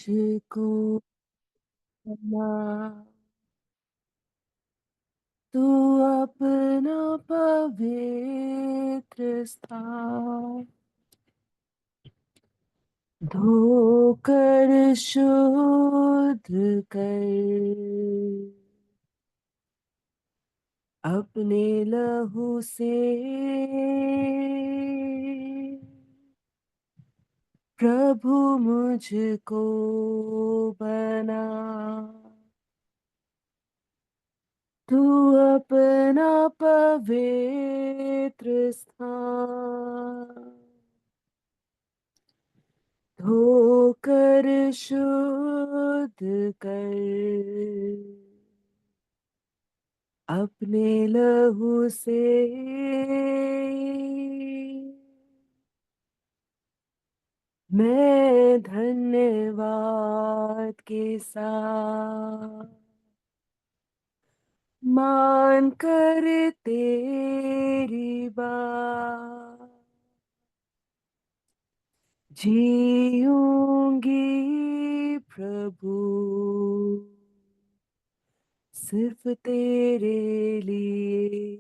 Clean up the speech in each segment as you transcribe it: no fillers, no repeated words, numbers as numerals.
मुझको बना तू अपना पवित्र स्थान, धोकर शुद्ध कर अपने लहू से। प्रभु मुझको बना तू अपना पवित्र स्थान, धोकर शुद्ध कर अपने लहू से। मैं धन्यवाद के साथ मान कर तेरी बात जीऊंगी प्रभु, सिर्फ तेरे लिए।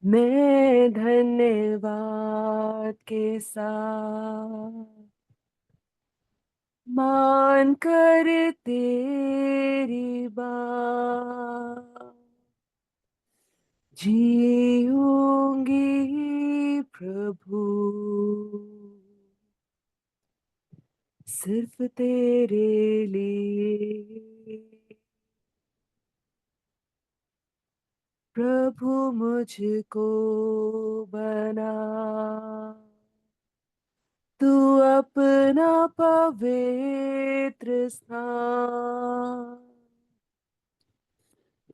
मैं धन्यवाद के साथ मान कर तेरी बात जीऊंगी प्रभु, सिर्फ तेरे लिए। प्रभु मुझको बना तू अपना पवित्र स्थान,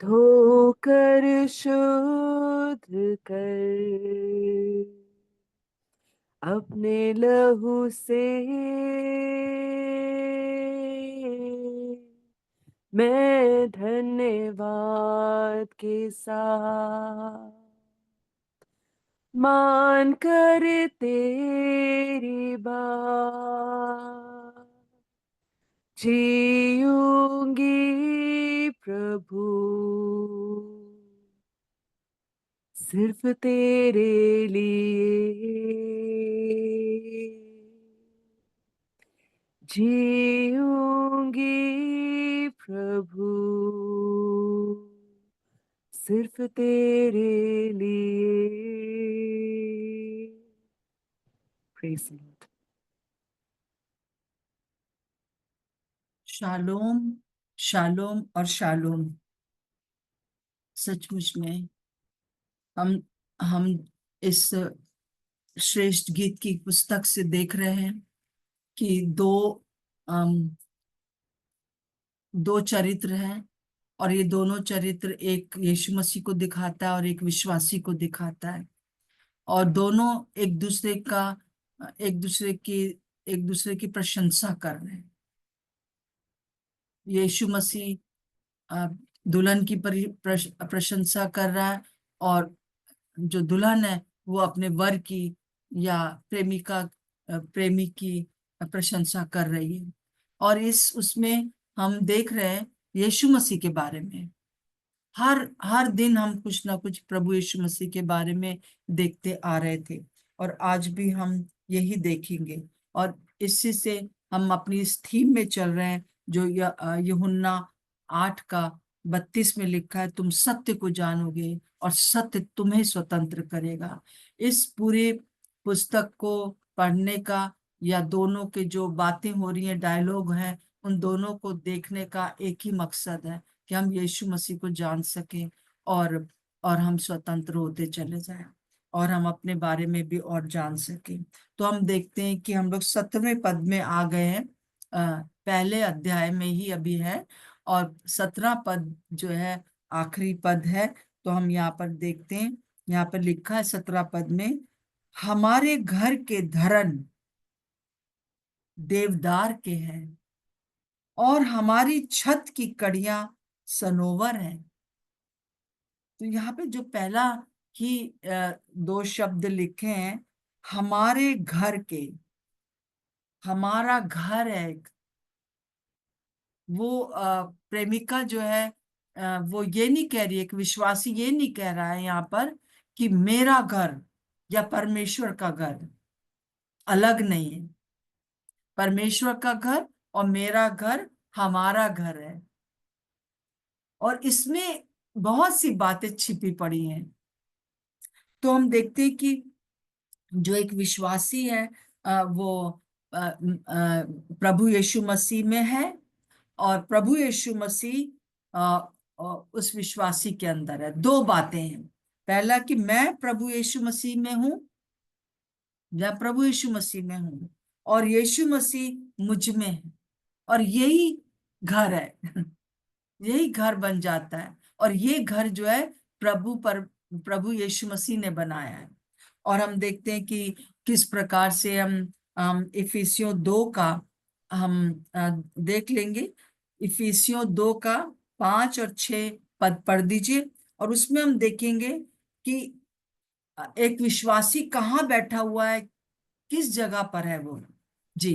धोकर शुद्ध कर अपने लहू से। मैं धन्यवाद के साथ मान कर तेरी बात जीऊंगी प्रभु, सिर्फ तेरे लिए। जीऊंगी प्रभु, सिर्फ तेरे लिए। Praise the Lord. Shalom, shalom और शालोम। सचमुच में हम इस श्रेष्ठ गीत की पुस्तक से देख रहे हैं कि दो चरित्र हैं, और ये दोनों चरित्र एक यीशु मसीह को दिखाता है और एक विश्वासी को दिखाता है। और दोनों एक दूसरे का एक दूसरे की एक दूसरे की प्रशंसा कर रहे हैं। यीशु मसीह दुल्हन की प्रशंसा कर रहा है, और जो दुल्हन है वो अपने वर की या प्रेमी की प्रशंसा कर रही है। और उसमें हम देख रहे हैं यीशु मसीह के बारे में। हर हर दिन हम कुछ ना कुछ प्रभु यीशु मसीह के बारे में देखते आ रहे थे, और आज भी हम यही देखेंगे। और इसी से हम अपनी इस थीम में चल रहे हैं, जो यूहन्ना 8:32 में लिखा है, तुम सत्य को जानोगे और सत्य तुम्हें स्वतंत्र करेगा। इस पूरे पुस्तक को पढ़ने का, या दोनों के जो बातें हो रही हैं, डायलॉग हैं, उन दोनों को देखने का एक ही मकसद है कि हम यीशु मसीह को जान सकें, और हम स्वतंत्र होते चले जाएं, और हम अपने बारे में भी और जान सकें। तो हम देखते हैं कि हम लोग 17वें पद में आ गए हैं। पहले अध्याय में ही अभी है, और 17 पद जो है आखिरी पद है। तो हम यहाँ पर देखते हैं, यहाँ पर लिखा है 17 पद में, हमारे घर के धरन देवदार के हैं और हमारी छत की कड़ियां सनोवर हैं। तो यहाँ पे जो पहला ही दो शब्द लिखे हैं, हमारे घर के, हमारा घर है एक, वो प्रेमिका जो है वो ये नहीं कह रही है, कि विश्वासी ये नहीं कह रहा है यहाँ पर कि मेरा घर या परमेश्वर का घर अलग नहीं है। परमेश्वर का घर और मेरा घर हमारा घर है, और इसमें बहुत सी बातें छिपी पड़ी हैं। तो हम देखते हैं कि जो एक विश्वासी है वो प्रभु यीशु मसीह में है, और प्रभु यीशु मसीह उस विश्वासी के अंदर है। दो बातें हैं, पहला कि मैं प्रभु यीशु मसीह में हूं, या प्रभु यीशु मसीह में हूं, और यीशु मसीह मुझ में है, और यही घर है। यही घर बन जाता है, और ये घर जो है प्रभु यीशु मसीह ने बनाया है। और हम देखते हैं कि किस प्रकार से हम इफिसियों 2 का हम देख लेंगे। इफिसियों 2 का 5 और 6 पद पढ़ दीजिए, और उसमें हम देखेंगे कि एक विश्वासी कहाँ बैठा हुआ है, किस जगह पर है वो। जी,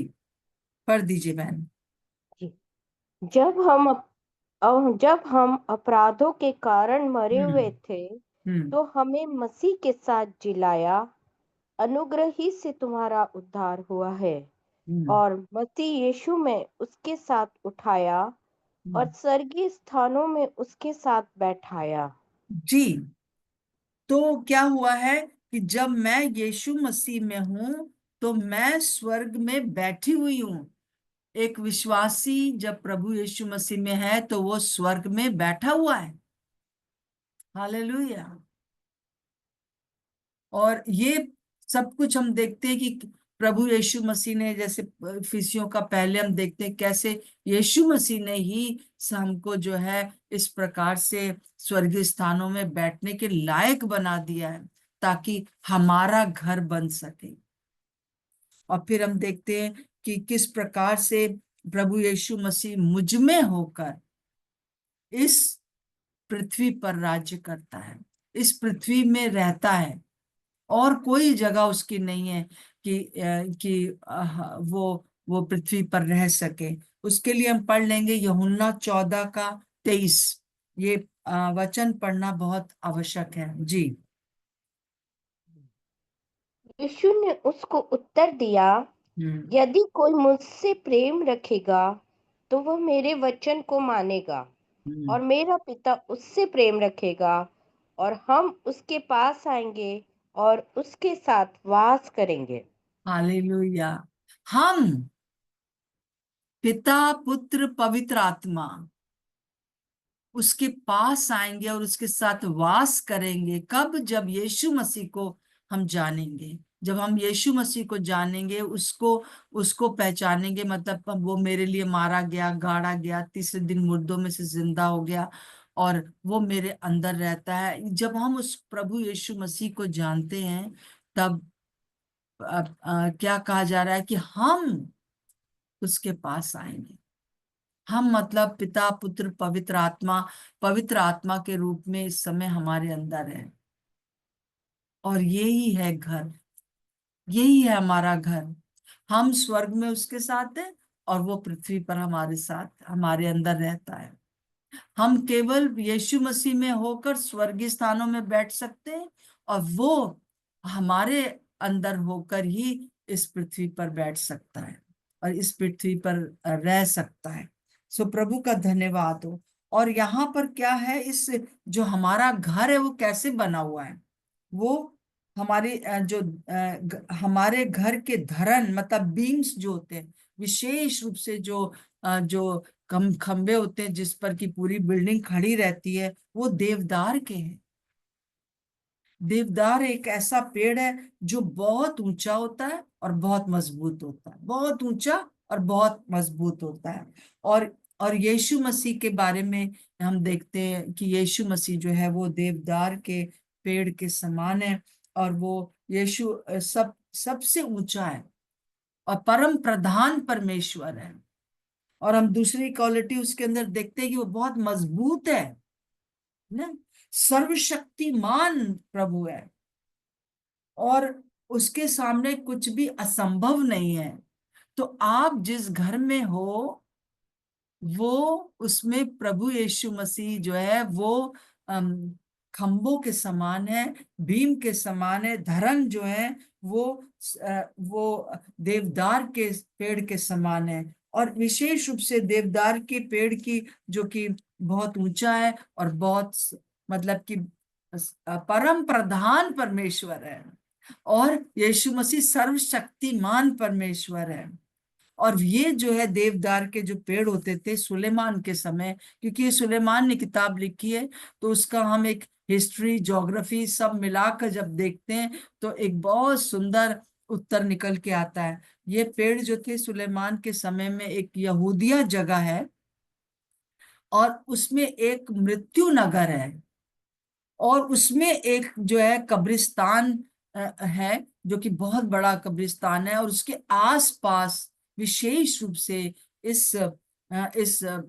पढ़ दीजिए बहन। जी। जब हम अपराधों के कारण मरे हुए हम्म। थे, हम्म। तो हमें मसीह के साथ जिलाया। अनुग्रह ही से तुम्हारा उद्धार हुआ है, हम्म। और मसीह यीशु में उसके साथ उठाया, और हम्म। स्वर्गीय स्थानों में उसके साथ बैठाया। जी, तो क्या हुआ है कि जब मैं यीशु मसीह में हूं तो मैं स्वर्ग में बैठी हुई हूं। एक विश्वासी जब प्रभु यीशु मसीह में है तो वो स्वर्ग में बैठा हुआ है। हालेलुया। और ये सब कुछ हम देखते हैं कि प्रभु यीशु मसीह ने, जैसे इफिसियों का पहले हम देखते हैं कैसे यीशु मसीह ने ही हमको जो है इस प्रकार से स्वर्गीय स्थानों में बैठने के लायक बना दिया है, ताकि हमारा घर बन सके। और फिर हम देखते हैं कि किस प्रकार से प्रभु यीशु मसीह मुझ में होकर इस पृथ्वी पर राज्य करता है, इस पृथ्वी में रहता है, और कोई जगह उसकी नहीं है कि वो पृथ्वी पर रह सके। उसके लिए हम पढ़ लेंगे यूहन्ना 14 का 23। ये वचन पढ़ना बहुत आवश्यक है। जी। यीशु ने उसको उत्तर दिया, हम्म। यदि कोई मुझसे प्रेम रखेगा, तो वह मेरे वचन को मानेगा, हम्म। और मेरा पिता उससे प्रेम रखेगा, और हम उसके पास आएंगे और उसके साथ वास करेंगे। हालेलुया। हम पिता, पुत्र, पवित्र आत्मा उसके पास आएंगे और उसके साथ वास करेंगे। कब? जब यीशु मसीह को हम जानेंगे। जब हम यीशु मसीह को जानेंगे, उसको उसको पहचानेंगे, मतलब वो मेरे लिए मारा गया, गाड़ा गया, तीसरे दिन मुर्दों में से जिंदा हो गया, और वो मेरे अंदर रहता है। जब हम उस प्रभु यीशु मसीह को जानते हैं, तब क्या कहा जा रहा है कि हम उसके पास आएंगे। हम मतलब पिता, पुत्र, पवित्र आत्मा के रूप में इस समय हमारे अंदर है, और यही है घर, यही है हमारा घर। हम स्वर्ग में उसके साथ हैं, और वो पृथ्वी पर हमारे साथ, हमारे अंदर रहता है। हम केवल यीशु मसीह में होकर स्वर्गीय स्थानों में बैठ सकते हैं, और वो हमारे अंदर होकर ही इस पृथ्वी पर बैठ सकता है, और इस पृथ्वी पर रह सकता है। सो प्रभु का धन्यवाद हो। और यहाँ पर क्या है, इस जो हमारा घर है वो कैसे बना हुआ है? वो हमारे हमारे घर के धरन, मतलब बीम्स जो होते हैं, विशेष रूप से जो खंबे होते हैं जिस पर की पूरी बिल्डिंग खड़ी रहती है, वो देवदार के हैं। देवदार एक ऐसा पेड़ है जो बहुत ऊंचा होता है और बहुत मजबूत होता है, बहुत ऊंचा और बहुत मजबूत होता है। और यीशु मसीह के बारे में हम देखते हैं कि यीशु मसीह जो है वो देवदार के पेड़ के समान है, और वो यीशु सबसे ऊंचा है और परम प्रधान परमेश्वर है। और हम दूसरी क्वालिटी उसके अंदर देखते हैं कि वो बहुत मजबूत है ना, सर्वशक्तिमान प्रभु है। और उसके सामने कुछ भी असंभव नहीं है। तो आप जिस घर में हो वो उसमें प्रभु यीशु मसीह जो है वो खंभों के समान है, भीम के समान है। धर्म जो है वो वो देवदार के पेड़ के समान है, और विशेष रूप से देवदार के पेड़ की जो कि बहुत ऊंचा है और बहुत मतलब कि परम प्रधान परमेश्वर है, और यीशु मसीह सर्वशक्तिमान परमेश्वर है। और ये जो है देवदार के जो पेड़ होते थे सुलेमान के समय, क्योंकि ये सुलेमान ने किताब लिखी है, तो उसका हम एक हिस्ट्री ज्योग्राफी सब मिलाकर जब देखते हैं तो एक बहुत सुंदर उत्तर निकल के आता है। ये पेड़ जो थे सुलेमान के समय में, एक यहूदिया जगह है और उसमें एक मृत्यु नगर है, और उसमें एक जो है कब्रिस्तान है, जो कि बहुत बड़ा कब्रिस्तान है, और उसके आसपास विशेष रूप से इस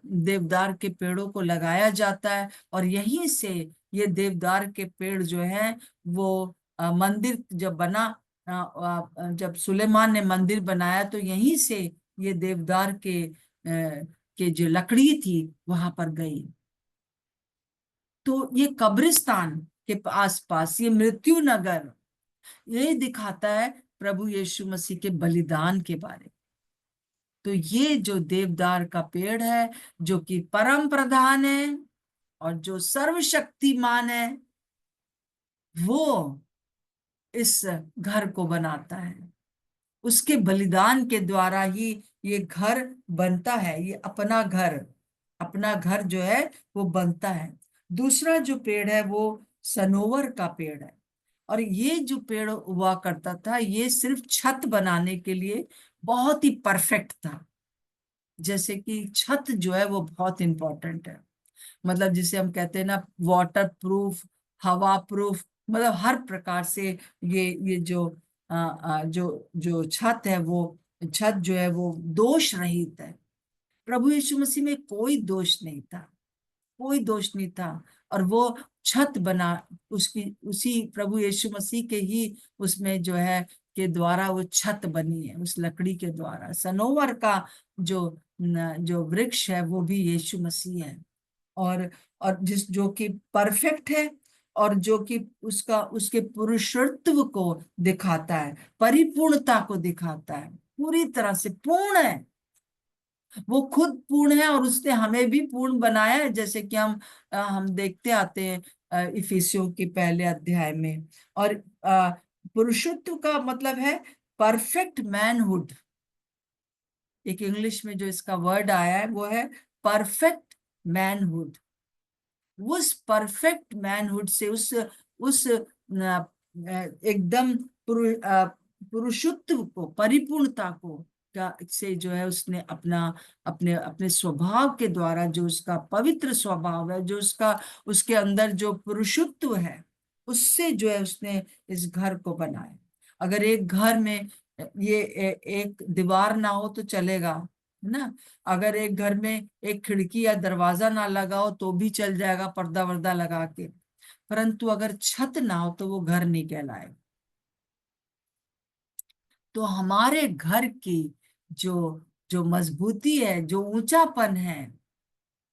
देवदार के पेड़ों को लगाया जाता है। और यहीं से ये देवदार के पेड़ जो है वो मंदिर जब बना, जब सुलेमान ने मंदिर बनाया तो यहीं से ये देवदार के जो लकड़ी थी वहां पर गई। तो ये कब्रिस्तान के आसपास ये मृत्यु नगर, ये दिखाता है प्रभु यीशु मसीह के बलिदान के बारे में। तो ये जो देवदार का पेड़ है जो कि परम प्रधान है और जो सर्वशक्तिमान है, वो इस घर को बनाता है। उसके बलिदान के द्वारा ही ये घर बनता है, ये अपना घर जो है वो बनता है। दूसरा जो पेड़ है वो सनोवर का पेड़ है, और ये जो पेड़ हुआ करता था ये सिर्फ छत बनाने के लिए बहुत ही परफेक्ट था। जैसे कि छत जो है वो बहुत इंपॉर्टेंट है, मतलब जिसे हम कहते हैं ना वाटर प्रूफ, हवा प्रूफ, मतलब हर प्रकार से ये जो जो छत है वो छत जो है वो दोष रहित है। प्रभु यीशु मसीह में कोई दोष नहीं था, कोई दोष नहीं था। और वो छत बना उसकी, उसी प्रभु यीशु मसीह के ही उसमें जो है के द्वारा वो छत बनी है, उस लकड़ी के द्वारा। सनोवर का जो वृक्ष है वो भी यीशु मसीह है, और जिस जो कि परफेक्ट है, और जो कि उसका उसके पुरुषत्व को दिखाता है, परिपूर्णता को दिखाता है, पूरी तरह से पूर्ण है। वो खुद पूर्ण है और उसने हमें भी पूर्ण बनाया है, जैसे कि हम देखते आते हैं इफिसियों के पहले अध्याय में। और पुरुषत्व का मतलब है परफेक्ट मैनहुड। एक इंग्लिश में जो इसका वर्ड आया है वो है परफेक्ट मैनहुड। उस परफेक्ट मैनहुड से उस एकदम पुरुषत्व को, परिपूर्णता को से जो है उसने अपना अपने अपने स्वभाव के द्वारा, जो उसका पवित्र स्वभाव है, जो उसका उसके अंदर जो पुरुषत्व है, उससे जो है उसने इस घर को बनाया। अगर एक घर में एक दीवार ना हो तो चलेगा, है ना। अगर एक घर में एक खिड़की या दरवाजा ना लगा हो तो भी चल जाएगा पर्दा वर्दा लगा के, परंतु अगर छत ना हो तो वो घर नहीं कहलाएगा। तो हमारे घर की जो जो मजबूती है, जो ऊंचापन है,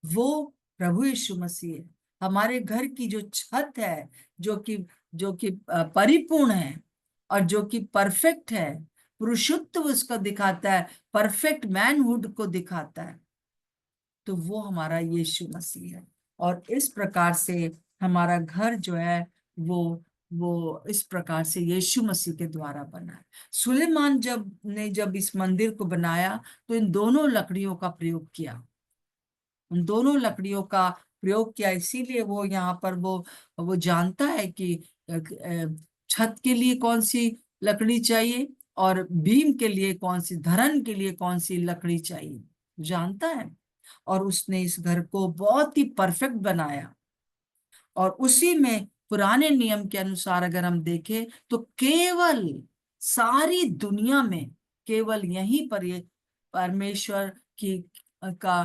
वो प्रभु यीशु मसीह है। हमारे घर की जो छत है जो कि परिपूर्ण है और जो कि परफेक्ट है, पुरुषत्व उसको दिखाता है, परफेक्ट मैनहुड को दिखाता है, तो वो हमारा यीशु मसीह है। और इस प्रकार से हमारा घर जो है वो इस प्रकार से यीशु मसीह के द्वारा बना है। सुलेमान जब इस मंदिर को बनाया तो इन दोनों लकड़ियों का प्रयोग किया, उन दोनों लकड़ियों का प्रयोग किया। इसीलिए वो यहाँ पर वो जानता है कि छत के लिए कौन सी लकड़ी चाहिए और बीम के लिए कौन सी, धरन के लिए कौन सी लकड़ी चाहिए, जानता है। और उसने इस घर को बहुत ही परफेक्ट बनाया। और उसी में पुराने नियम के अनुसार अगर हम देखें तो केवल सारी दुनिया में केवल यहीं पर ये परमेश्वर का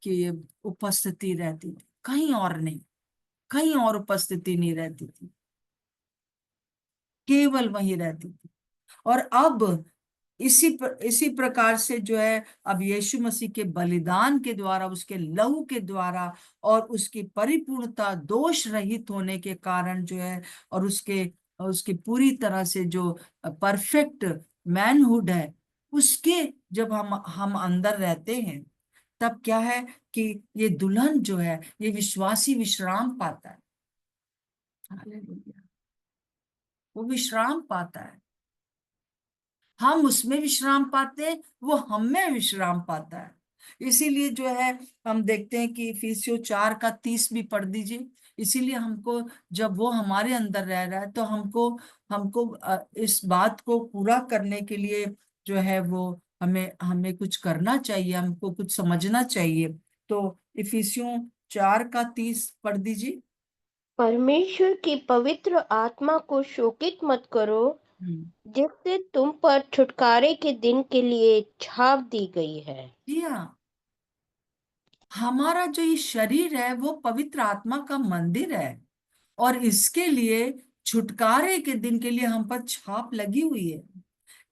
की उपस्थिति रहती थी, कहीं और नहीं, कहीं और उपस्थिति नहीं रहती थी, केवल वहीं रहती थी। और अब इसी प्रकार से जो है, अब यीशु मसीह के बलिदान के द्वारा, उसके लहू के द्वारा और उसकी परिपूर्णता दोष रहित होने के कारण जो है, और उसकी पूरी तरह से जो परफेक्ट मैनहुड है, उसके जब हम अंदर रहते हैं, तब क्या है कि ये दुल्हन जो है, ये विश्वासी विश्राम पाता है। हालेलुया। वो विश्राम पाता है, हम उसमें विश्राम पाते हैं, वो हम में विश्राम पाता है। इसीलिए जो है, हम देखते हैं कि इफिसियों 4:30 भी पढ़ दीजिए। इसीलिए हमको, जब वो हमारे अंदर रह रहा है, तो हमको हमको इस बात को पूरा करने के लिए जो है, वो हमें हमें कुछ करना चाहिए, हमको कुछ समझना चाहिए। तो इफिसियों 4:30 पढ़ दीजिए। परमेश्वर की पवित्र आत्मा को शोकित मत करो, हम्म। जिससे तुम पर छुटकारे के दिन के लिए छाप दी गई है। जी हाँ, हमारा जो ये शरीर है, वो पवित्र आत्मा का मंदिर है, और इसके लिए छुटकारे के दिन के लिए हम पर छाप लगी हुई है।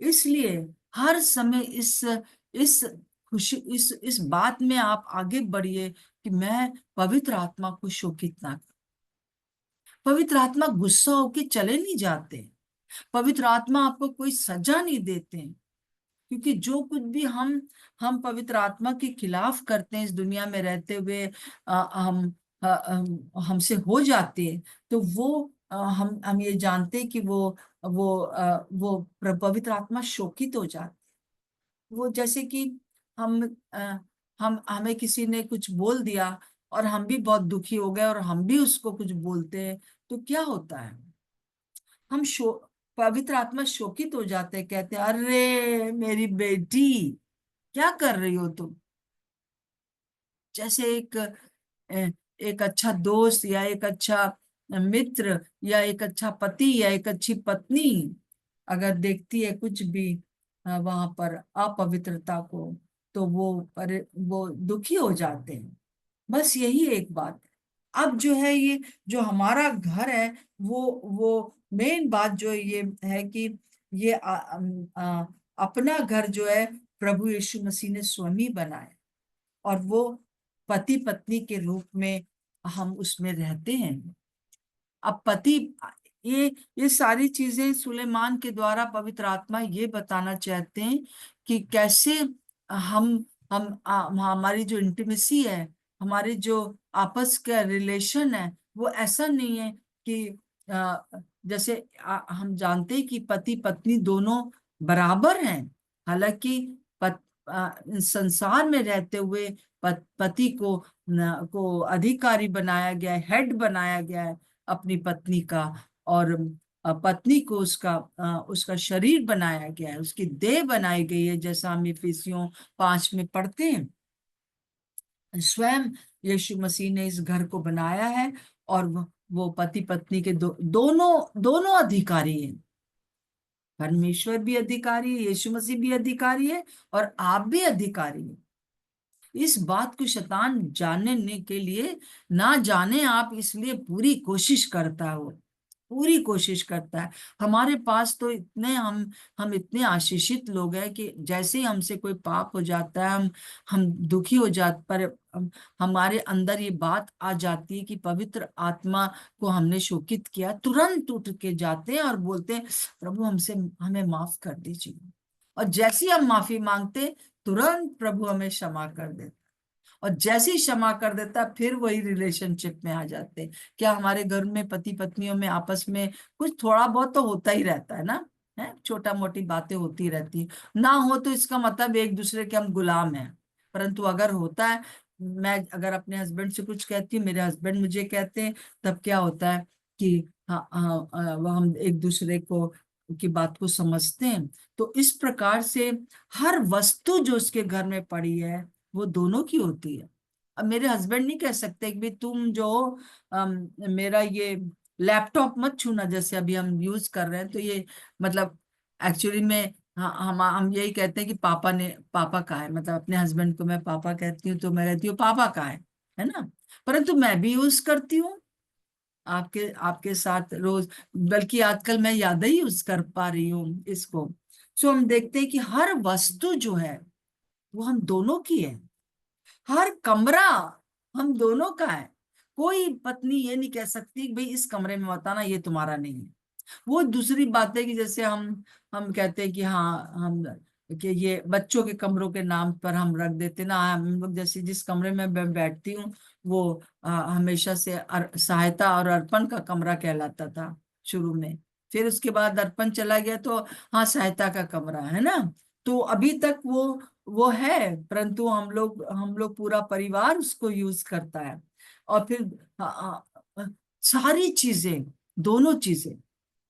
इसलिए हर समय इस खुशी, इस बात में आप आगे बढ़िए कि मैं पवित्र आत्मा को शोकित ना करूं। पवित्र आत्मा गुस्सा होके चले नहीं जाते, पवित्र आत्मा आपको कोई सजा नहीं देते, क्योंकि जो कुछ भी हम पवित्र आत्मा के खिलाफ करते हैं इस दुनिया में रहते हुए, हमसे हो जाते हैं, तो वो हम ये जानते हैं कि वो पवित्र आत्मा शोकित हो जाती है। वो जैसे कि हम अ, हम हमें किसी ने कुछ बोल दिया, और हम भी बहुत दुखी हो गए, और हम भी उसको कुछ बोलते हैं, तो क्या होता है, हम पवित्र आत्मा शोकित हो जाते हैं, कहते हैं, अरे मेरी बेटी, क्या कर रही हो तुम। जैसे एक अच्छा दोस्त, या एक अच्छा मित्र, या एक अच्छा पति, या एक अच्छी पत्नी अगर देखती है कुछ भी वहां पर अपवित्रता को, तो वो दुखी हो जाते हैं। बस यही एक बात है। अब जो है, ये जो हमारा घर है, वो मेन बात जो ये है कि ये अपना घर जो है, प्रभु यीशु मसीह ने स्वयं ही बनाया, और वो पति पत्नी के रूप में हम उसमें रहते हैं। अब पति, ये सारी चीजें सुलेमान के द्वारा पवित्र आत्मा ये बताना चाहते हैं कि कैसे हम हमारी जो इंटीमेसी है, हमारे जो आपस का रिलेशन है, वो ऐसा नहीं है कि अ, जैसे हम जानते हैं कि पति पत्नी दोनों बराबर हैं। हालांकि संसार में रहते हुए पति को अधिकारी बनाया गया है, हेड बनाया गया है अपनी पत्नी का, और पत्नी को उसका शरीर बनाया गया है, उसकी देह बनाई गई है, जैसा हम इफिसियों 5 में पढ़ते हैं। स्वयं यीशु मसीह ने इस घर को बनाया है, और वो पति पत्नी के दोनों दोनों अधिकारी हैं। परमेश्वर भी अधिकारी है, यीशु मसीह भी अधिकारी है, और आप भी अधिकारी हैं। इस बात को शैतान जानने के लिए, ना जाने आप, इसलिए पूरी कोशिश करता है, वो पूरी कोशिश करता है। हमारे पास तो इतने हम इतने आशीषित लोग हैं कि जैसे ही हमसे कोई पाप हो जाता है, हम दुखी हो जाते, पर हमारे अंदर ये बात आ जाती है कि पवित्र आत्मा को हमने शोकित किया, तुरंत उठ के जाते हैं और बोलते हैं, प्रभु हमें माफ कर दीजिए। और जैसे ही हम माफी मांगते, तुरंत प्रभु हमें क्षमा कर देता, और जैसे ही क्षमा कर देता, फिर वही रिलेशनशिप में आ जाते हैं। क्या हमारे घर में पति पत्नियों में आपस में कुछ थोड़ा बहुत तो होता ही रहता है ना, है, छोटा मोटी बातें होती रहती है। ना हो तो इसका मतलब एक दूसरे के हम गुलाम हैं। परंतु अगर होता है, मैं अगर अपने हस्बैंड से कुछ कहती हूँ, मेरे हस्बैंड मुझे कहते हैं, तब क्या होता है कि हाँ हाँ, वो हम एक दूसरे को की बात को समझते हैं। तो इस प्रकार से हर वस्तु जो उसके घर में पड़ी है, वो दोनों की होती है। अब मेरे हस्बैंड नहीं कह सकते कि भाई तुम जो मेरा ये लैपटॉप मत छूना, जैसे अभी हम यूज कर रहे हैं, तो ये मतलब एक्चुअली में हम यही कहते हैं कि पापा का है, मतलब अपने हस्बैंड को मैं पापा कहती हूँ, तो मैं कहती हूँ पापा का है ना। परंतु मैं भी यूज करती हूँ आपके आपके साथ रोज, बल्कि आजकल मैं ज्यादा ही यूज कर पा रही हूँ इसको। सो हम देखते हैं कि हर वस्तु जो है वो हम दोनों की है, हर कमरा हम दोनों का है। कोई पत्नी ये नहीं कह सकती कि भाई इस कमरे में मत आना, ये तुम्हारा नहीं है। वो दूसरी बात है कि जैसे हम कहते हैं कि हाँ हम कि ये बच्चों के कमरों के नाम पर हम रख देते हैं ना, हम लोग जैसे जिस कमरे में मैं बैठती हूँ वो हमेशा से सहायता और अर्पण का कमरा कहलाता था शुरू में। फिर उसके बाद अर्पण चला गया तो हाँ सहायता का कमरा है ना। तो अभी तक वो है, परंतु हम लोग पूरा परिवार उसको यूज करता है। और फिर सारी चीजें, दोनों चीजें।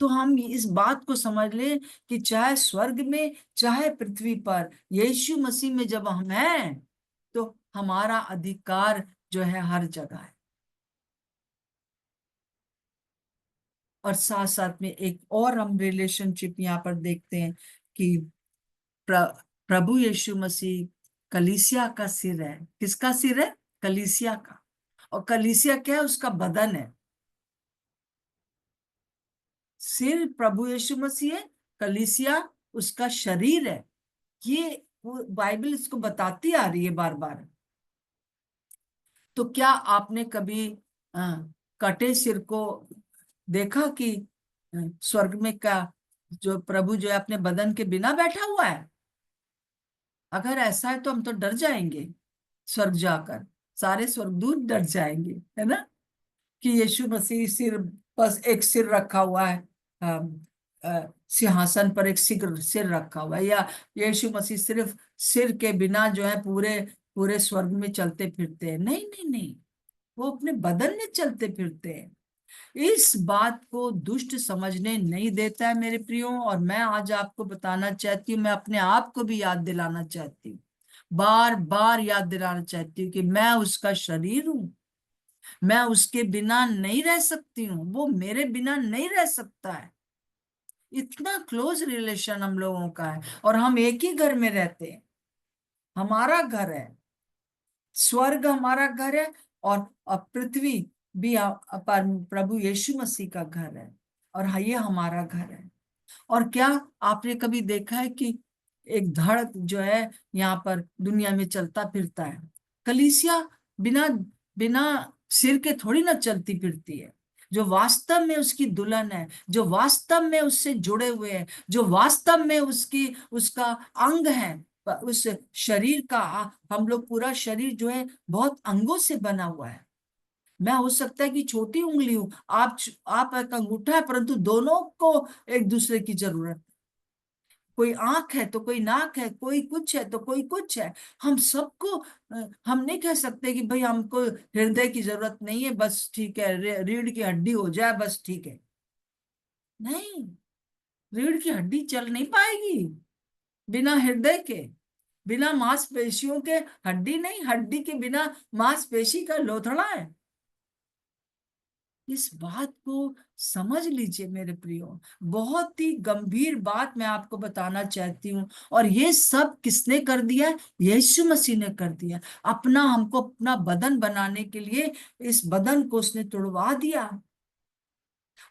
तो हम इस बात को समझ लें कि चाहे स्वर्ग में चाहे पृथ्वी पर यीशु मसीह में जब हम हैं तो हमारा अधिकार जो है हर जगह है। और साथ साथ में एक और हम रिलेशनशिप यहाँ पर देखते हैं कि प्र, प्रभु यीशु मसीह कलीसिया का सिर है। किसका सिर है? कलीसिया का। और कलीसिया क्या है? उसका बदन है। सिर प्रभु यीशु मसीह है, कलीसिया उसका शरीर है। ये वो बाइबल इसको बताती आ रही है बार बार। तो क्या आपने कभी अ, कटे सिर को देखा कि स्वर्ग में का जो प्रभु जो है अपने बदन के बिना बैठा हुआ है? अगर ऐसा है तो हम तो डर जाएंगे स्वर्ग जाकर, सारे स्वर्गदूत डर जाएंगे, है ना, कि यीशु मसीह सिर, बस एक सिर रखा हुआ है, सिंहासन पर एक सिर सिर रखा हुआ है, या यीशु मसीह सिर्फ सिर के बिना जो है पूरे पूरे स्वर्ग में चलते फिरते हैं। नहीं नहीं नहीं, वो अपने बदन में चलते फिरते हैं। इस बात को दुष्ट समझने नहीं देता है मेरे प्रियो। और मैं आज आपको बताना चाहती हूँ, मैं अपने आप को भी याद दिलाना चाहती हूँ, बार बार याद दिलाना चाहती हूँ कि मैं उसका शरीर हूँ। मैं उसके बिना नहीं रह सकती हूँ, वो मेरे बिना नहीं रह सकता है। इतना क्लोज रिलेशन हम लोगों का है, और हम एक ही घर में रहते हैं। हमारा घर है, स्वर्ग हमारा घर है, और पृथ्वी भी प्रभु यीशु मसीह का घर है, और ये हमारा घर है। और क्या आपने कभी देखा है कि एक धड़ जो है यहाँ पर दुनिया में चलता फिरता है? कलीसिया बिना बिना सिर के थोड़ी ना चलती फिरती है। जो वास्तव में उसकी दुल्हन है, जो वास्तव में उससे जुड़े हुए हैं, जो वास्तव में उसकी उसका अंग है, उस शरीर का, हम लोग पूरा शरीर जो है बहुत अंगों से बना हुआ है। मैं हो सकता है कि छोटी उंगली हूं, आप एक अंगूठा है, परंतु दोनों को एक दूसरे की जरूरत है। कोई आंख है तो कोई नाक है, कोई कुछ है तो कोई कुछ है। हम सबको हम नहीं कह सकते कि भाई हमको हृदय की जरूरत नहीं है, बस ठीक है, रीढ़ की हड्डी हो जाए बस ठीक है। नहीं, रीढ़ की हड्डी चल नहीं पाएगी बिना हृदय के, बिना मांसपेशियों के। हड्डी नहीं, हड्डी के बिना मांसपेशी का लोथड़ा है। इस बात को समझ लीजिए मेरे प्रियो। बहुत ही गंभीर बात मैं आपको बताना चाहती हूँ। और ये सब किसने कर दिया? यीशु मसीह ने कर दिया। अपना हमको अपना बदन बनाने के लिए इस बदन को उसने तुड़वा दिया।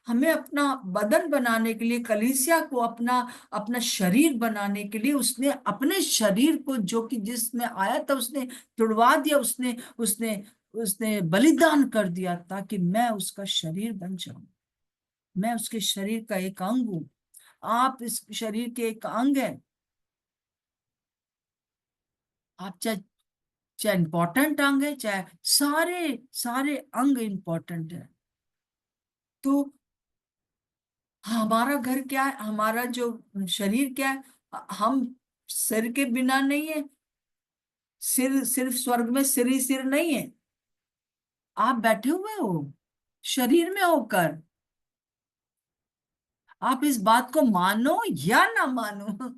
हमें अपना बदन बनाने के लिए, कलीसिया को अपना अपना शरीर बनाने के लिए उसने अपने शरीर को, जो कि जिसमें आया था, उसने तुड़वा दिया। उसने उसने उसने बलिदान कर दिया ताकि मैं उसका शरीर बन जाऊं। मैं उसके शरीर का एक अंग हूं। आप इस शरीर के एक अंग है। आप चाहे चाहे इंपॉर्टेंट अंग है, चाहे सारे सारे अंग इंपॉर्टेंट है। तो हमारा घर क्या है? हमारा जो शरीर क्या है? हम सिर के बिना नहीं है। सिर सिर्फ स्वर्ग में सिर ही सिर नहीं है। आप बैठे हुए हो शरीर में होकर। आप इस बात को मानो या ना मानो,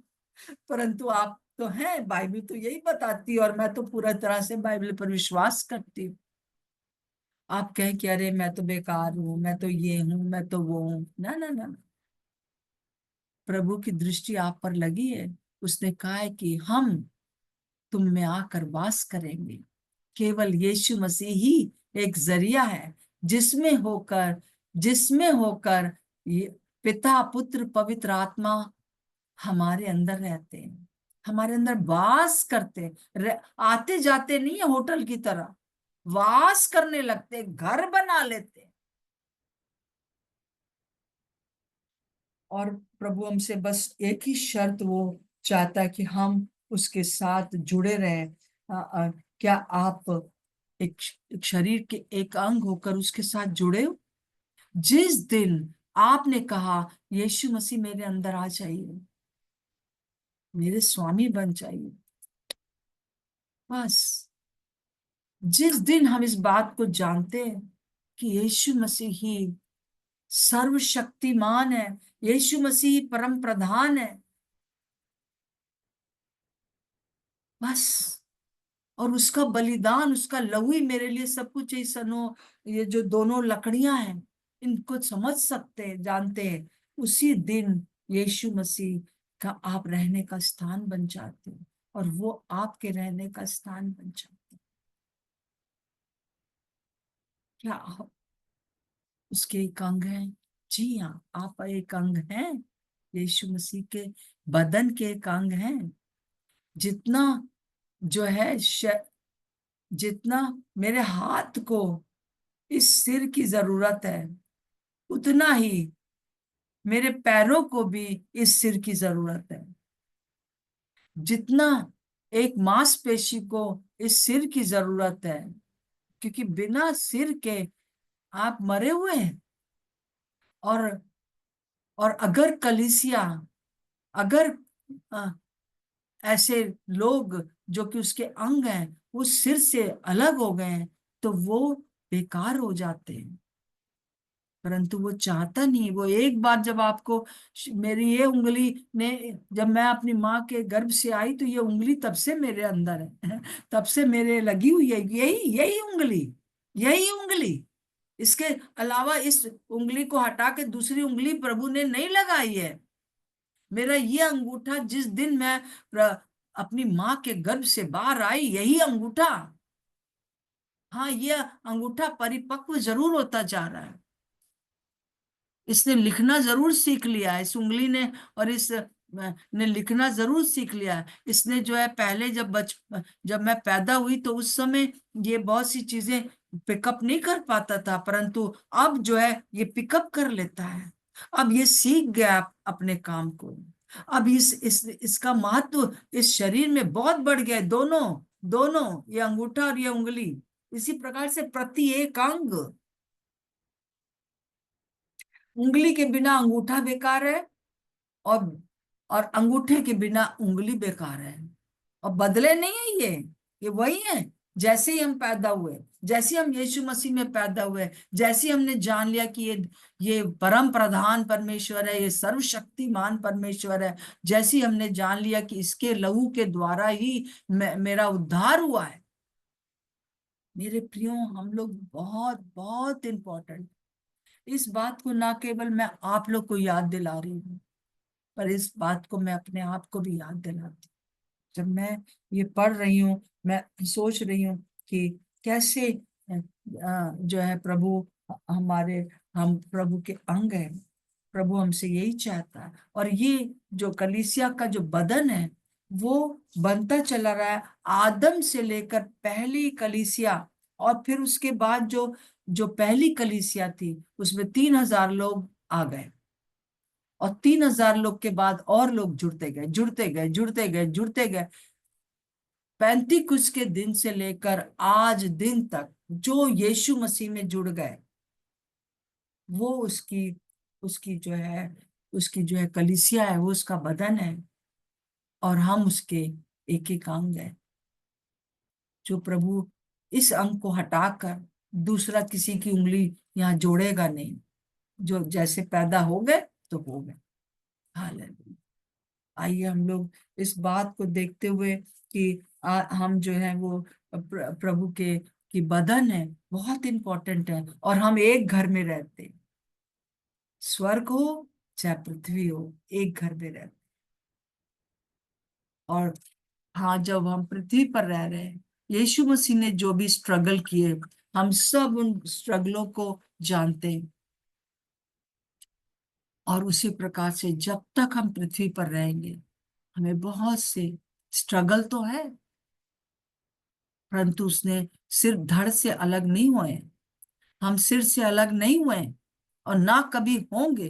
परंतु आप तो हैं। बाइबल तो यही बताती है, और मैं तो पूरा तरह से बाइबल पर विश्वास करती हूँ। आप कहें कि अरे मैं तो बेकार हूं, मैं तो ये हूं, मैं तो वो हूं। ना ना ना, प्रभु की दृष्टि आप पर लगी है। उसने कहा है कि हम तुम में आकर वास करेंगे। केवल यीशु मसीह ही एक जरिया है जिसमें होकर ये पिता, पुत्र, पवित्र आत्मा हमारे अंदर रहते हैं, हमारे अंदर वास करते हैं, आते जाते नहीं है, होटल की तरह वास करने लगते, घर बना लेते। और प्रभु हमसे बस एक ही शर्त वो चाहता है कि हम उसके साथ जुड़े रहें। क्या आप एक शरीर के एक अंग होकर उसके साथ जुड़े हो? जिस दिन आपने कहा यीशु मसीह मेरे अंदर आ जाइए, मेरे स्वामी बन जाइए, बस जिस दिन हम इस बात को जानते हैं कि यीशु मसीह ही सर्वशक्तिमान है, यीशु मसीह परम प्रधान है, बस। और उसका बलिदान, उसका लहू ही मेरे लिए सब कुछ है। सनो, ये जो दोनों लकड़ियां हैं, इनको समझ सकते हैं, जानते हैं। उसी दिन यीशु मसीह का आप रहने का स्थान बन जाते हैं और वो आपके रहने का स्थान बन जाते हैं। क्या आप उसके एक अंग हैं? जी हाँ, आप एक अंग हैं, यीशु मसीह के बदन के एक अंग हैं। जितना जो है जितना मेरे हाथ को इस सिर की जरूरत है, उतना ही मेरे पैरों को भी इस सिर की जरूरत है। जितना एक मांसपेशी को इस सिर की जरूरत है, क्योंकि बिना सिर के आप मरे हुए हैं। और अगर कलीसिया, अगर अ, ऐसे लोग जो कि उसके अंग हैं उस सिर से अलग हो गए हैं, तो वो बेकार हो जाते हैं। परंतु वो चाहता नहीं। वो एक बार जब आपको, मेरी ये उंगली ने, जब मैं अपनी माँ के गर्भ से आई तो ये उंगली तब से मेरे अंदर है तब से मेरे लगी हुई है, यही यही उंगली, यही उंगली। इसके अलावा इस उंगली को हटा के दूसरी उंगली प्रभु ने नहीं लगाई है। मेरा ये अंगूठा जिस दिन मैं अपनी माँ के गर्भ से बाहर आई, यही अंगूठा, हाँ, ये अंगूठा परिपक्व जरूर होता जा रहा है। इसने लिखना जरूर सीख लिया है, इस उंगली ने, और इस ने लिखना जरूर सीख लिया है। इसने जो है पहले जब मैं पैदा हुई तो उस समय ये बहुत सी चीजें पिकअप नहीं कर पाता था, परंतु अब जो है ये पिकअप कर लेता है। अब ये सीख गया अपने काम को। अब इसका महत्व इस शरीर में बहुत बढ़ गया है। दोनों दोनों, ये अंगूठा और ये उंगली, इसी प्रकार से प्रति एक अंग। उंगली के बिना अंगूठा बेकार है, और अंगूठे के बिना उंगली बेकार है। और बदले नहीं है ये वही है। जैसे ही हम पैदा हुए, जैसे हम यीशु मसीह में पैदा हुए, जैसे हमने जान लिया कि ये परम प्रधान परमेश्वर है, ये सर्वशक्तिमान परमेश्वर है, जैसे ही हमने जान लिया कि इसके लहू के द्वारा ही मेरा उद्धार हुआ है। मेरे प्रियो, हम लोग बहुत बहुत इंपॉर्टेंट। इस बात को ना केवल मैं आप लोग को याद दिला रही हूँ, पर इस बात को मैं अपने आप को भी याद दिलाती हूँ। जब मैं ये पढ़ रही हूँ, मैं सोच रही हूँ कि कैसे जो है प्रभु हमारे, हम प्रभु के अंग हैं। प्रभु हमसे यही चाहता है। और ये जो कलीसिया का जो बदन है वो बनता चला रहा है, आदम से लेकर पहली कलीसिया, और फिर उसके बाद जो जो पहली कलीसिया थी उसमें 3,000 लोग आ गए, और 3,000 लोग के बाद और लोग जुड़ते गए, जुड़ते गए, जुड़ते गए, जुड़ते गए। 35 के दिन से लेकर आज दिन तक जो यीशु मसीह में जुड़ गए, वो उसकी उसकी जो है कलीसिया है, वो उसका बदन है, और हम उसके एक एक अंग है। जो प्रभु इस अंग को हटाकर दूसरा किसी की उंगली यहाँ जोड़ेगा नहीं। जो जैसे पैदा हो गए तो हो गए। हालेलुया। आइए हम लोग इस बात को देखते हुए कि हम जो है वो प्रभु के की बदन है, बहुत इंपॉर्टेंट है, और हम एक घर में रहते हैं। स्वर्ग हो चाहे पृथ्वी हो, एक घर में रहते। और हाँ, जब हम पृथ्वी पर रह रहे हैं, यीशु मसीह ने जो भी स्ट्रगल किए, हम सब उन स्ट्रगलों को जानते हैं। और उसी प्रकार से जब तक हम पृथ्वी पर रहेंगे, हमें बहुत से स्ट्रगल तो है, परंतु उसने सिर्फ धड़ से अलग नहीं हुए, हम सिर से अलग नहीं हुए और ना कभी होंगे।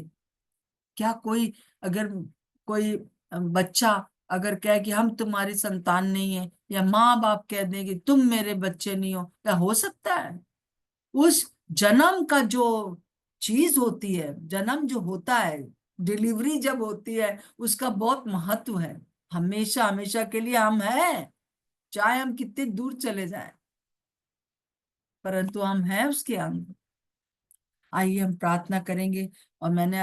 क्या कोई, अगर कोई बच्चा अगर कहे कि हम तुम्हारी संतान नहीं है, या माँ बाप कह दें कि तुम मेरे बच्चे नहीं हो, क्या हो सकता है? उस जन्म का जो चीज होती है, जन्म जो होता है, डिलीवरी जब होती है, उसका बहुत महत्व है। हमेशा हमेशा के लिए हम हैं, चाहे हम कितने दूर चले जाएं, परंतु हम हैं उसके अंग। आइए हम प्रार्थना करेंगे। और मैंने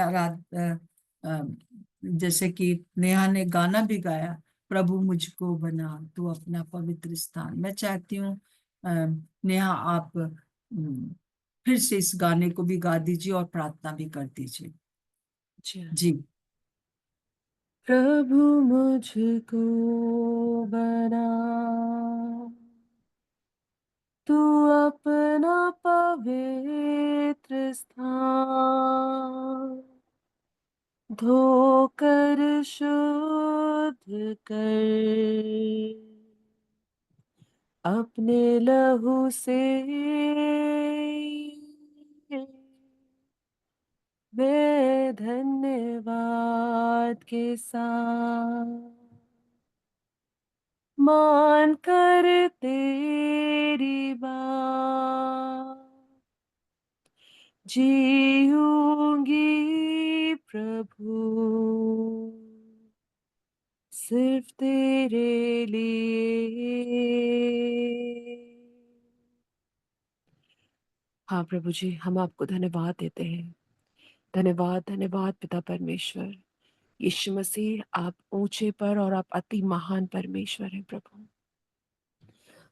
जैसे कि नेहा ने गाना भी गाया, प्रभु मुझको बना तू अपना पवित्र स्थान। मैं चाहती हूँ नेहा आप फिर से इस गाने को भी गा दीजिए और प्रार्थना भी कर दीजिए। जी। जी। प्रभु मुझको बना तू अपना पवित्र स्थान, धोकर शुद्ध कर अपने लहू से, मैं धन्यवाद के साथ मान कर तेरी बात जीऊंगी प्रभु, सिर्फ तेरे लिए। हाँ प्रभु जी, हम आपको धन्यवाद देते हैं। धन्यवाद धन्यवाद पिता परमेश्वर। यीशु मसीह, आप ऊंचे पर और आप अति महान परमेश्वर हैं प्रभु।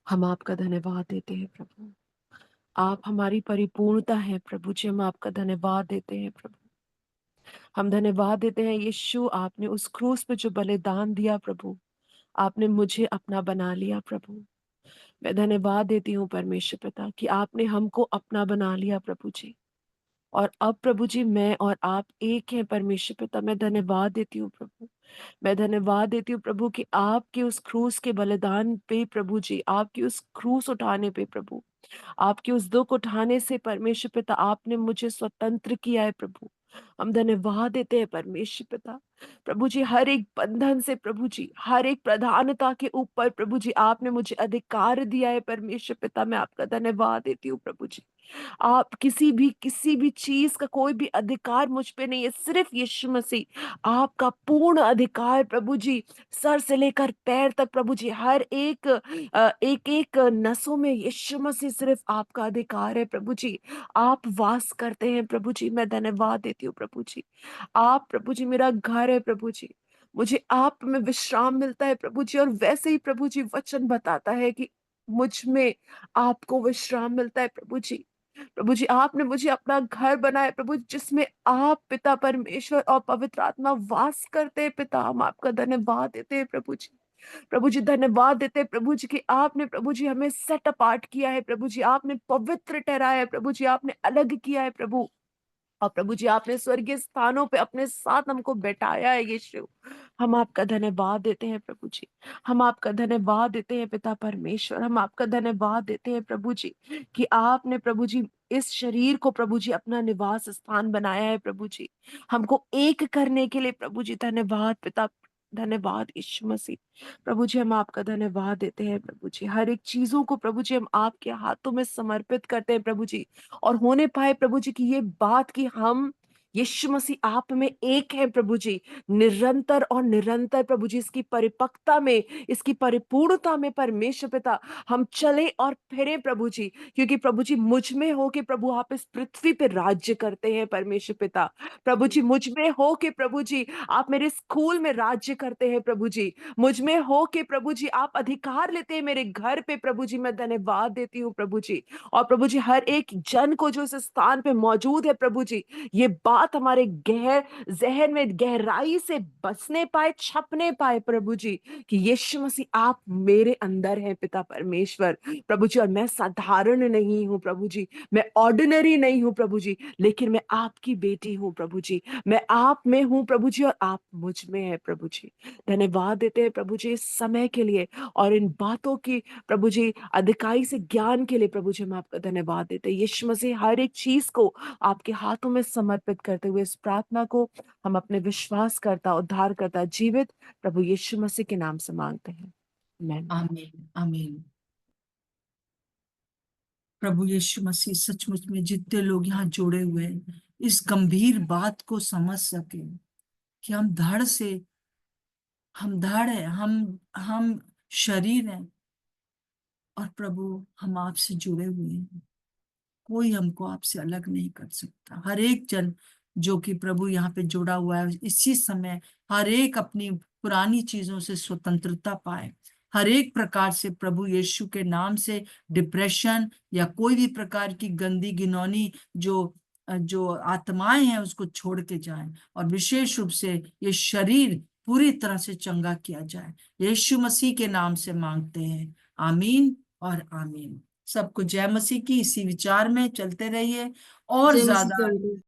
हम आपका धन्यवाद देते हैं प्रभु। आप हमारी परिपूर्णता हैं प्रभु जी। हम आपका धन्यवाद देते हैं प्रभु। हम धन्यवाद देते हैं यीशु, आपने उस क्रूस पे जो बलिदान दिया प्रभु, आपने मुझे अपना बना लिया प्रभु। मैं धन्यवाद देती हूँ परमेश्वर पिता कि आपने हमको अपना बना लिया प्रभु जी। और अब प्रभु जी, मैं और आप एक हैं परमेश्वर पिता। मैं धन्यवाद देती हूँ प्रभु। मैं धन्यवाद देती हूँ प्रभु कि आपके उस क्रूस के बलिदान पे प्रभु जी, आपकी उस क्रूस उठाने पे प्रभु, आपके उस दुख उठाने से परमेश्वर पिता, आपने मुझे स्वतंत्र किया है प्रभु। हम धन्यवाद देते हैं परमेश्वर पिता। प्रभु जी, हर एक बंधन से प्रभु जी, हर एक प्रधानता के ऊपर प्रभु जी, आपने मुझे अधिकार दिया है परमेश्वर पिता। मैं आपका धन्यवाद देती हूँ प्रभु जी। आप किसी भी चीज का कोई भी अधिकार मुझ पे नहीं है, सिर्फ यीशु मसीह आपका पूर्ण अधिकार प्रभु जी। सर से लेकर पैर तक प्रभु जी, हर एक एक एक नसों में यीशु मसीह सिर्फ आपका अधिकार है प्रभु जी। आप वास करते हैं प्रभु जी। मैं धन्यवाद देती हूँ प्रभु जी। आप प्रभु जी मेरा घर है प्रभु जी। मुझे आप में विश्राम मिलता है प्रभु जी। और वैसे ही प्रभु जी वचन बताता है कि मुझ में आपको विश्राम मिलता है प्रभु जी। प्रभु जी, आपने मुझे अपना घर बनाया प्रभु, जिसमें आप पिता परमेश्वर और पवित्र आत्मा वास करते हैं पिता। हम आपका धन्यवाद देते हैं प्रभु जी। प्रभु जी, धन्यवाद देते हैं प्रभु जी कि आपने प्रभु जी हमें सेट अपार्ट किया है प्रभु जी। आपने पवित्र ठहराया है प्रभु जी। आपने अलग किया है प्रभु। और प्रभु जी, आपने स्वर्गीय स्थानों पे अपने साथ हमको बैठाया है यीशु। हम आपका धन्यवाद देते हैं प्रभु जी। हम आपका धन्यवाद देते हैं पिता परमेश्वर। हम आपका धन्यवाद देते हैं प्रभु जी कि आपने प्रभु जी इस शरीर को प्रभु जी अपना निवास स्थान बनाया है प्रभु जी, हमको एक करने के लिए प्रभु जी। धन्यवाद पिता, धन्यवाद यीशु मसीह। प्रभु जी, हम आपका धन्यवाद देते हैं प्रभु जी। हर एक चीजों को प्रभु जी हम आपके हाथों में समर्पित करते हैं प्रभु जी। और होने पाए प्रभु जी की ये बात कि हम यीशु मसीह आप में एक है प्रभु जी, निरंतर और निरंतर प्रभु जी इसकी परिपक्वता में, इसकी परिपूर्णता में परमेश्वर पिता हम चले और फिरे प्रभु जी। क्योंकि प्रभु जी मुझ में हो के प्रभु आप इस पृथ्वी पे राज्य करते हैं परमेश्वर पिता। प्रभु जी मुझ में हो के प्रभु जी आप मेरे स्कूल में राज्य करते हैं प्रभु जी। मुझ में हो के प्रभु जी आप अधिकार लेते हैं मेरे घर पे प्रभु जी। मैं धन्यवाद देती हूँ प्रभु जी। और प्रभु जी, हर एक जन को जो इस स्थान पे मौजूद है प्रभु जी, ये बात बात हमारे जहन में गहराई से बसने पाए, छपने पाए प्रभु जी, कि यीशु मसीह आप मेरे अंदर हैं पिता परमेश्वर प्रभु जी। और मैं साधारण नहीं हूँ प्रभु जी, मैं ऑर्डिनरी नहीं हूँ प्रभु जी, लेकिन मैं आपकी बेटी हूँ प्रभु जी। मैं आप में हूँ प्रभु जी और आप मुझ में है प्रभु जी। धन्यवाद देते हैं प्रभु जी इस समय के लिए और इन बातों की प्रभु जी अधिकाई से ज्ञान के लिए प्रभु जी। हम आपका धन्यवाद देते हैं यीशु मसीह। हर एक चीज को आपके हाथों में समर्पित करते हुए इस प्रार्थना को हम अपने विश्वास करता, उद्धार करता, जीवित प्रभु यीशु मसीह के नाम से मांगते हैं, आमीन। आमीन आमीन। प्रभु यीशु मसीह सचमुच में जितने लोग यहाँ जुड़े हुए हैं इस गंभीर बात को समझ सके कि हम धड़ है, हम शरीर हैं और प्रभु हम आपसे जुड़े हुए हैं। कोई हमको आपसे अलग नहीं कर सकता। हर एक जन जो कि प्रभु यहाँ पे जुड़ा हुआ है इसी समय हर एक अपनी पुरानी चीजों से स्वतंत्रता पाए। हर एक प्रकार से प्रभु यीशु के नाम से डिप्रेशन या कोई भी प्रकार की गंदी घिनौनी जो जो आत्माएं हैं उसको छोड़ के जाएं और विशेष रूप से ये शरीर पूरी तरह से चंगा किया जाए। यीशु मसीह के नाम से मांगते हैं, आमीन और आमीन। सबको जय मसीह की। इसी विचार में चलते रहिए और जय मसीह ज्यादा की।